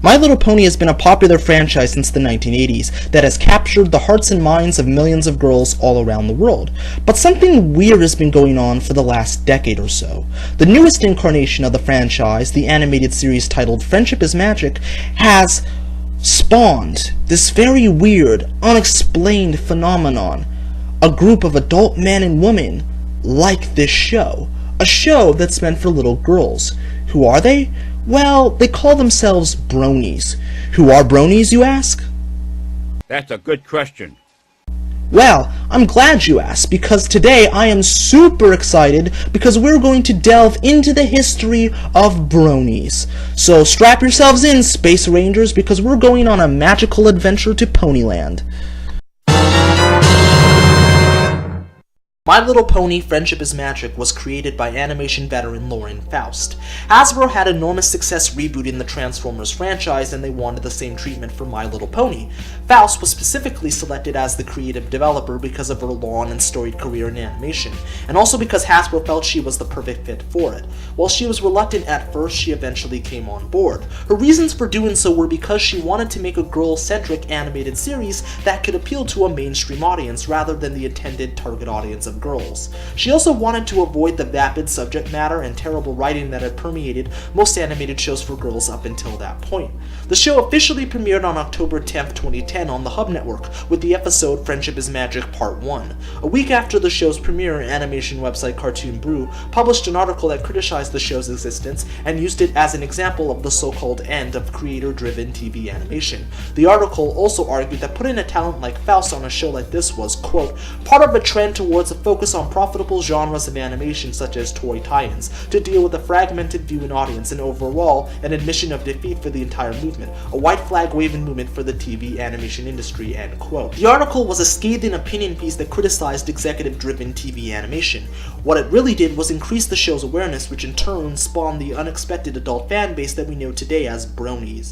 My Little Pony has been a popular franchise since the 1980s that has captured the hearts and minds of millions of girls all around the world. But something weird has been going on for the last decade or so. The newest incarnation of the franchise, the animated series titled Friendship is Magic, has spawned this very weird, unexplained phenomenon. A group of adult men and women like this show. A show that's meant for little girls. Who are they? Well, they call themselves Bronies. Who are Bronies, you ask? That's a good question. Well, I'm glad you asked, because today I am super excited because we're going to delve into the history of Bronies. So strap yourselves in, Space Rangers, because we're going on a magical adventure to Ponyland. My Little Pony Friendship is Magic was created by animation veteran Lauren Faust. Hasbro had enormous success rebooting the Transformers franchise, and they wanted the same treatment for My Little Pony. Faust was specifically selected as the creative developer because of her long and storied career in animation, and also because Hasbro felt she was the perfect fit for it. While she was reluctant at first, she eventually came on board. Her reasons for doing so were because she wanted to make a girl-centric animated series that could appeal to a mainstream audience rather than the intended target audience of girls. She also wanted to avoid the vapid subject matter and terrible writing that had permeated most animated shows for girls up until that point. The show officially premiered on October 10th, 2010 on the Hub Network with the episode Friendship is Magic Part 1. A week after the show's premiere, animation website Cartoon Brew published an article that criticized the show's existence and used it as an example of the so-called end of creator-driven TV animation. The article also argued that putting a talent like Faust on a show like this was, quote, part of a trend towards a focus on profitable genres of animation such as toy tie-ins to deal with a fragmented viewing audience and overall an admission of defeat for the entire movement, a white flag waving movement for the TV animation industry, end quote. The article was a scathing opinion piece that criticized executive-driven TV animation. What it really did was increase the show's awareness, which in turn spawned the unexpected adult fan base that we know today as Bronies.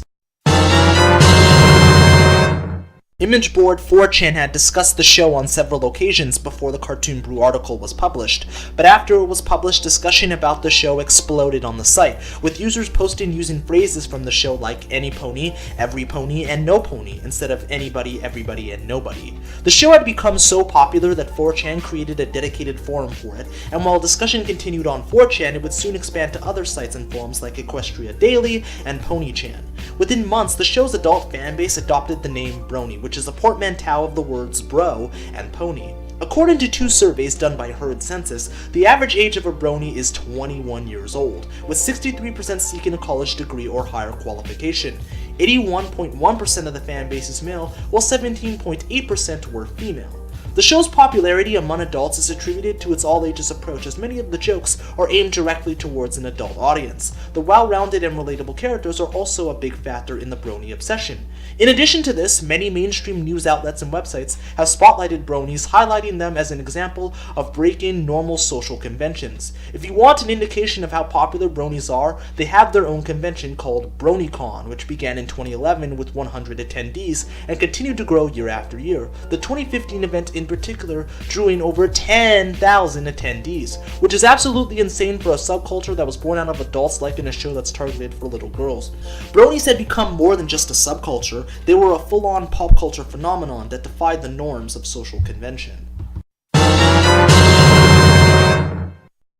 Image board 4chan had discussed the show on several occasions before the Cartoon Brew article was published, but after it was published, discussion about the show exploded on the site, with users posting using phrases from the show like any pony, every pony, and no pony, instead of anybody, everybody, and nobody. The show had become so popular that 4chan created a dedicated forum for it, and while discussion continued on 4chan, it would soon expand to other sites and forums like Equestria Daily and PonyChan. Within months, the show's adult fanbase adopted the name Brony, which is a portmanteau of the words bro and pony. According to two surveys done by Herd Census, the average age of a Brony is 21 years old, with 63% seeking a college degree or higher qualification. 81.1% of the fanbase is male, while 17.8% were female. The show's popularity among adults is attributed to its all-ages approach, as many of the jokes are aimed directly towards an adult audience. The well-rounded and relatable characters are also a big factor in the Brony obsession. In addition to this, many mainstream news outlets and websites have spotlighted Bronies, highlighting them as an example of breaking normal social conventions. If you want an indication of how popular Bronies are, they have their own convention called BronyCon, which began in 2011 with 100 attendees and continued to grow year after year. The 2015 event in particular drew in over 10,000 attendees, which is absolutely insane for a subculture that was born out of adults liking a show that's targeted for little girls. Bronies had become more than just a subculture, they were a full-on pop culture phenomenon that defied the norms of social convention.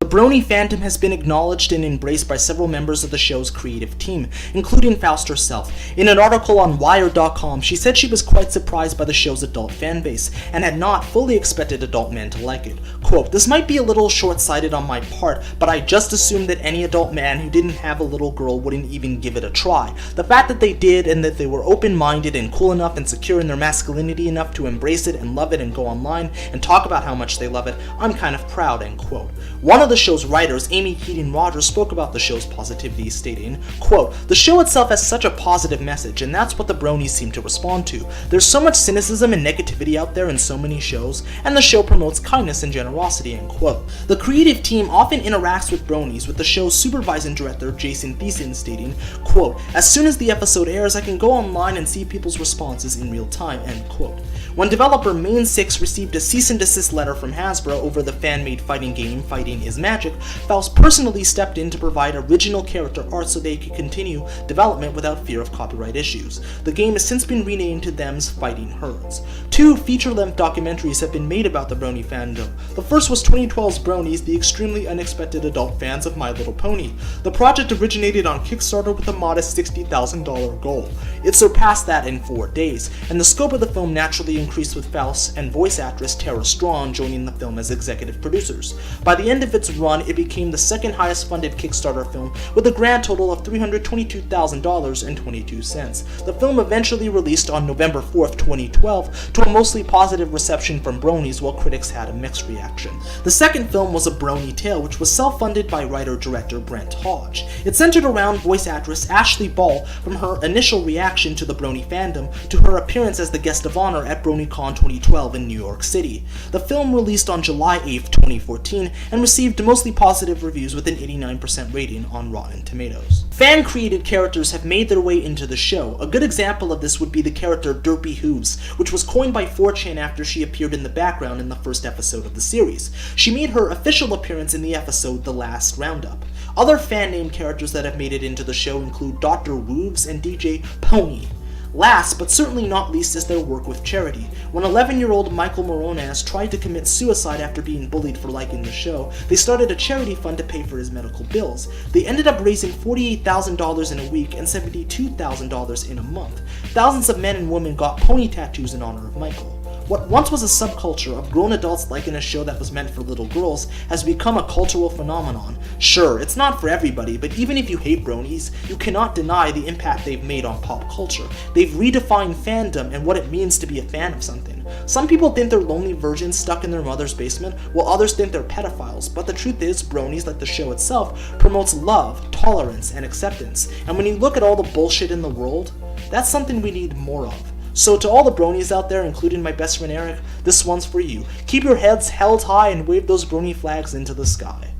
The Brony fandom has been acknowledged and embraced by several members of the show's creative team, including Faust herself. In an article on Wired.com, she said she was quite surprised by the show's adult fanbase, and had not fully expected adult men to like it. Quote, "This might be a little short-sighted on my part, but I just assumed that any adult man who didn't have a little girl wouldn't even give it a try. The fact that they did, and that they were open-minded and cool enough and secure in their masculinity enough to embrace it and love it and go online and talk about how much they love it, I'm kind of proud," end quote. One of the show's writers, Amy Keating Rogers, spoke about the show's positivity, stating, quote, "The show itself has such a positive message, and that's what the Bronies seem to respond to. There's so much cynicism and negativity out there in so many shows, and the show promotes kindness and generosity," end quote. The creative team often interacts with Bronies, with the show's supervising director, Jason Thiessen, stating, quote, "As soon as the episode airs, I can go online and see people's responses in real time," end quote. When developer Main6 received a cease and desist letter from Hasbro over the fan-made fighting game Fighting is Magic, Faust personally stepped in to provide original character art so they could continue development without fear of copyright issues. The game has since been renamed to Them's Fighting Herds. 2 feature-length documentaries have been made about the Brony fandom. The first was 2012's Bronies, the extremely unexpected adult fans of My Little Pony. The project originated on Kickstarter with a modest $60,000 goal. It surpassed that in 4 days, and the scope of the film naturally increased with Faust and voice actress Tara Strong joining the film as executive producers. By the end of its run, it became the second highest funded Kickstarter film with a grand total of $322,000.22. The film eventually released on November 4th, 2012 to a mostly positive reception from Bronies, while critics had a mixed reaction. The second film was A Brony Tale, which was self-funded by writer-director Brent Hodge. It centered around voice actress Ashley Ball from her initial reaction to the Brony fandom to her appearance as the guest of honor at BronyCon 2012 in New York City. The film released on July 8th, 2014 and received mostly positive reviews with an 89% rating on Rotten Tomatoes. Fan-created characters have made their way into the show. A good example of this would be the character Derpy Hooves, which was coined by 4chan after she appeared in the background in the first episode of the series. She made her official appearance in the episode The Last Roundup. Other fan-named characters that have made it into the show include Dr. Wooves and DJ Pony. Last, but certainly not least, is their work with charity. When 11-year-old Michael Moronas tried to commit suicide after being bullied for liking the show, they started a charity fund to pay for his medical bills. They ended up raising $48,000 in a week and $72,000 in a month. Thousands of men and women got pony tattoos in honor of Michael. What once was a subculture of grown adults liking a show that was meant for little girls has become a cultural phenomenon. Sure, it's not for everybody, but even if you hate Bronies, you cannot deny the impact they've made on pop culture. They've redefined fandom and what it means to be a fan of something. Some people think they're lonely virgins stuck in their mother's basement, while others think they're pedophiles, but the truth is, Bronies, like the show itself, promotes love, tolerance, and acceptance. And when you look at all the bullshit in the world, that's something we need more of. So to all the Bronies out there, including my best friend Eric, this one's for you. Keep your heads held high and wave those Brony flags into the sky.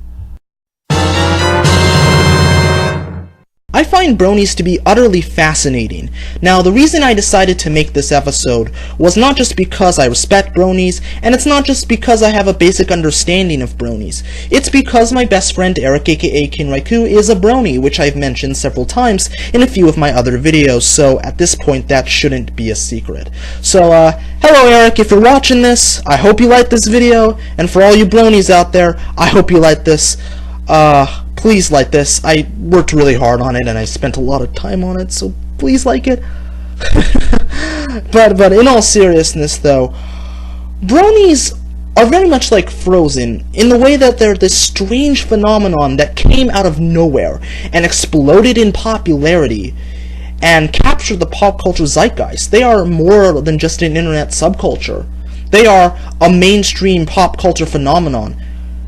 I find Bronies to be utterly fascinating. Now, the reason I decided to make this episode was not just because I respect Bronies, and it's not just because I have a basic understanding of Bronies. It's because my best friend Eric, aka Kinraiku, is a Brony, which I've mentioned several times in a few of my other videos, so at this point that shouldn't be a secret. So, hello Eric, if you're watching this, I hope you like this video, and for all you Bronies out there, I hope you like this. Please like this. I worked really hard on it and I spent a lot of time on it, so please like it. but in all seriousness though, Bronies are very much like Frozen in the way that they're this strange phenomenon that came out of nowhere and exploded in popularity and captured the pop culture zeitgeist. They are more than just an internet subculture. They are a mainstream pop culture phenomenon.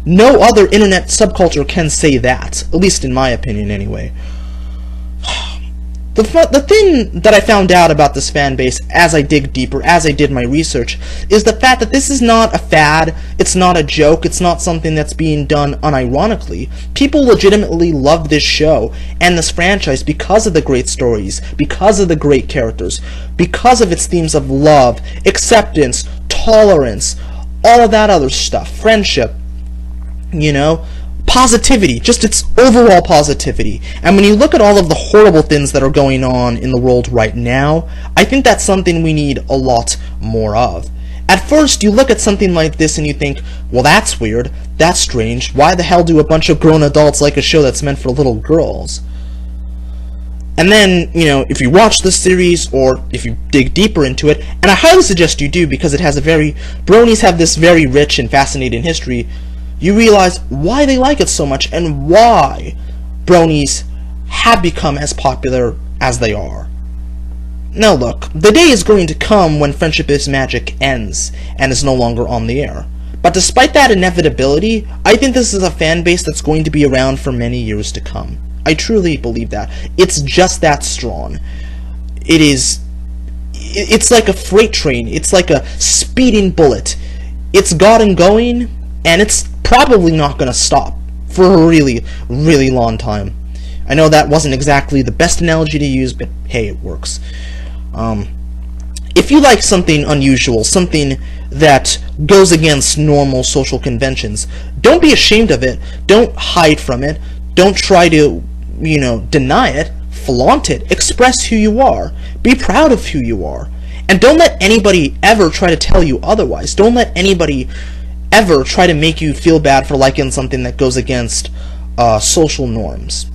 No other internet subculture can say that, at least in my opinion anyway. The thing that I found out about this fanbase as I dig deeper, as I did my research, is the fact that this is not a fad, it's not a joke, it's not something that's being done unironically. People legitimately love this show and this franchise because of the great stories, because of the great characters, because of its themes of love, acceptance, tolerance, all of that other stuff, friendship. You know, positivity, just its overall positivity. And when you look at all of the horrible things that are going on in the world right now, I think that's something we need a lot more of. At first, you look at something like this and you think, well, that's weird, that's strange, why the hell do a bunch of grown adults like a show that's meant for little girls? And then, you know, if you watch the series, or if you dig deeper into it, and I highly suggest you do because it has Bronies have this very rich and fascinating history, you realize why they like it so much and why Bronies have become as popular as they are. Now look, the day is going to come when Friendship is Magic ends and is no longer on the air. But despite that inevitability, I think this is a fan base that's going to be around for many years to come. I truly believe that. It's just that strong. It's like a freight train. It's like a speeding bullet. It's gotten going, and it's probably not going to stop for a really, really long time. I know that wasn't exactly the best analogy to use, but hey, it works. if you like something unusual, something that goes against normal social conventions, don't be ashamed of it. Don't hide from it. Don't try to, deny it. Flaunt it. Express who you are. Be proud of who you are. And don't let anybody ever try to tell you otherwise. Don't let anybody ever try to make you feel bad for liking something that goes against social norms.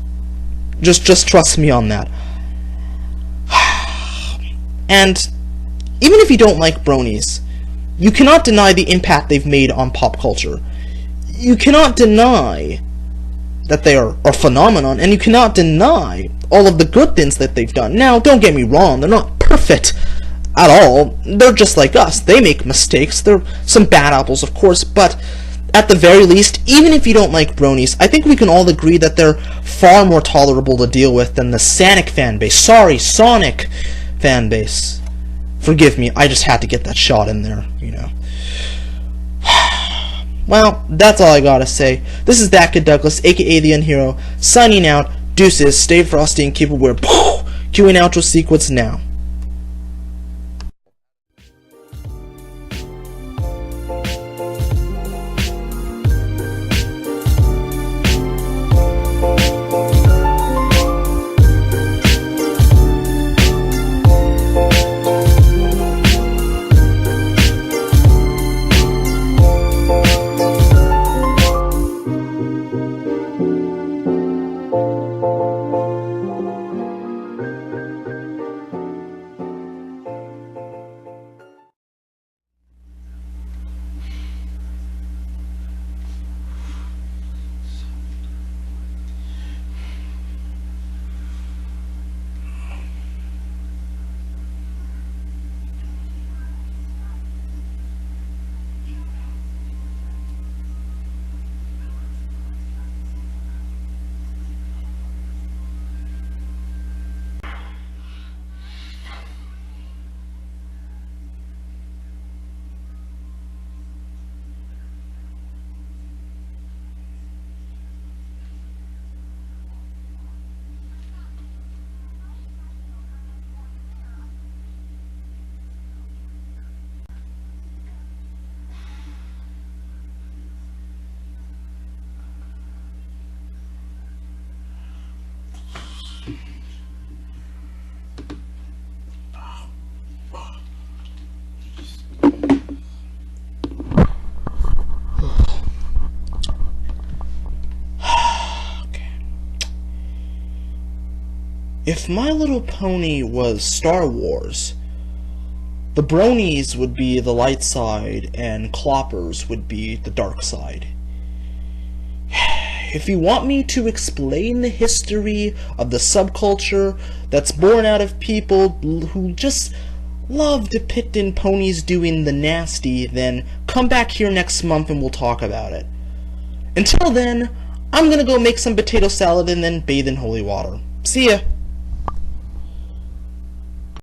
Just trust me on that. And even if you don't like Bronies, you cannot deny the impact they've made on pop culture. You cannot deny that they are a phenomenon, and you cannot deny all of the good things that they've done. Now, don't get me wrong, they're not perfect at all. They're just like us. They make mistakes. They're some bad apples, of course, but at the very least, even if you don't like Bronies, I think we can all agree that they're far more tolerable to deal with than the Sonic fanbase. Sorry, Sonic fanbase. Forgive me, I just had to get that shot in there, Well, that's all I gotta say. This is ThatKidDouglas, aka the Unhero, signing out. Deuces, stay frosty and keep it weird. Cueing outro sequence now. If My Little Pony was Star Wars, the Bronies would be the light side, and Cloppers would be the dark side. If you want me to explain the history of the subculture that's born out of people who just love depicting ponies doing the nasty, then come back here next month and we'll talk about it. Until then, I'm gonna go make some potato salad and then bathe in holy water. See ya!